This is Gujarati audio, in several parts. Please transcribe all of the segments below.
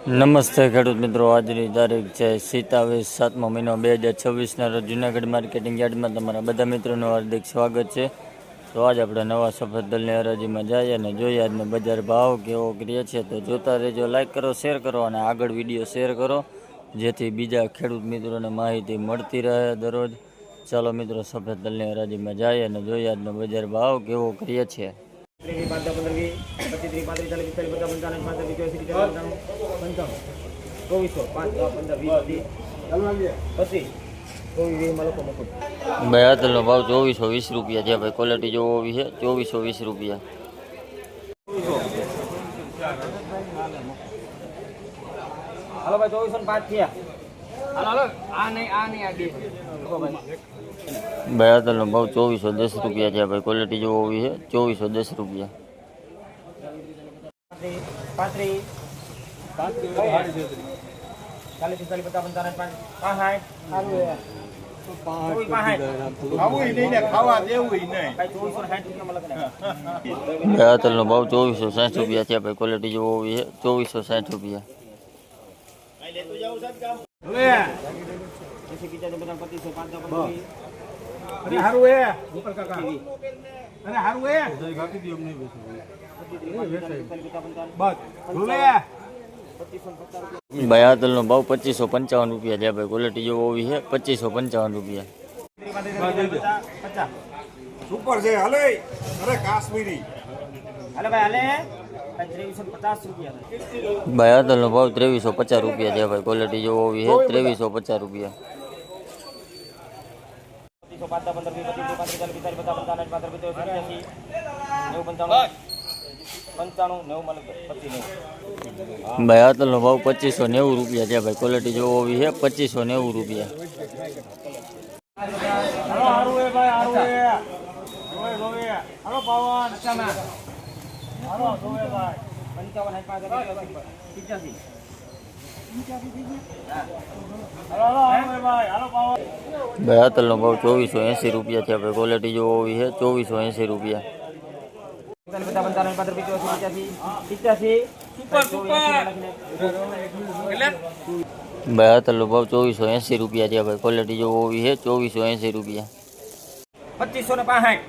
નમસ્તે ખેડૂત મિત્રો, આજની તારીખ છે 27/7 મહિનો 2026ના રોજ જૂનાગઢ માર્કેટિંગ યાર્ડમાં તમારા બધા મિત્રોનું હાર્દિક સ્વાગત છે. તો આજ આપણે નવા સફેદ તલની હરાજીમાં જઈએ અને જોઈએ આજનો બજાર ભાવ કેવો કરીએ છે. તો જોતા રહેજો, લાઇક કરો, શેર કરો અને આગળ વિડીયો શેર કરો, જેથી બીજા ખેડૂત મિત્રોને માહિતી મળતી રહે દરરોજ. ચાલો મિત્રો, સફેદ તલની હરાજીમાં જઈએ અને જોઈએ આજનો બજાર ભાવ કેવો કરીએ છે. બેતલનો ભાવ 2420 રૂપિયા છે ભાઈ. ક્વોલિટી જોવો હોવી છે 2420 રૂપિયા. હાલો ભાઈ 2405 થયા. હાલો આ નહીં આ બે. બેતલનો ભાવ 2410 રૂપિયા છે ભાઈ. ક્વોલિટી જોવો હોવી છે 2410 રૂપિયા. 35 બેતલનો ભાવ 2460 રૂપિયા છે ભાઈ. ક્વોલિટી જોવો હોવી છે 2460 રૂપિયા. બેતલનો ભાવ 2555 રૂપિયા છે ભાઈ. ક્વોલિટી જોવો હોવી છે 2555 રૂપિયા. સુપર છે હાલે. અરે કાશ્મીરી હાલે ભાઈ હાલે 2350 રૂપિયા. બેતલનો ભાવ 2350 રૂપિયા છે ભાઈ. ક્વોલિટી જોવો હોવી છે 2350 રૂપિયા. 95 બેતલનો ભાવ 2590 રૂપિયા છે ભાઈ. ક્વોલિટી જોવો હોવી છે 2590 રૂપિયા. બેતલનો ભાવ 2480 રૂપિયા છે ભાઈ. ક્વોલિટી જોવો હોવી છે 2480 રૂપિયા. બેતલનો ભાવ 2480 રૂપિયા છે ભાઈ. ક્વોલિટી જોવો હોવી છે 2480 રૂપિયા. 2565.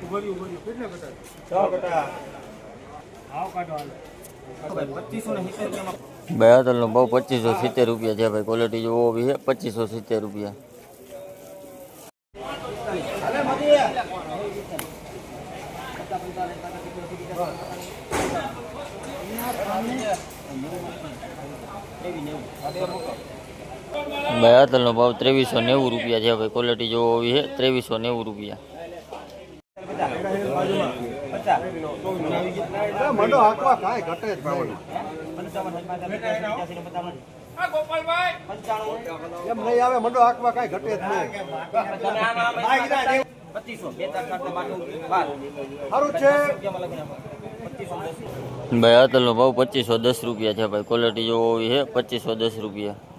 બેતલનો ભાવ 2570 રૂપિયા છે ભાઈ. ક્વોલિટી જોવો હોવી છે 2570 રૂપિયા. બેતલનો ભાવ 2390 રૂપિયા છે ભાઈ. ક્વોલિટી જોવો હોવી છે 2390 રૂપિયા. મંડો હાકવા કાંઈ ઘટે જ નહીં. એમ નહીં આવે મંડો હાકવા કાંઈ ઘટે જ નહીં. સારું છે. બેતલનો ભાવ 2510 રૂપિયા છે ભાઈ. ક્વોલિટી જોવો હોવી છે 2510 રૂપિયા.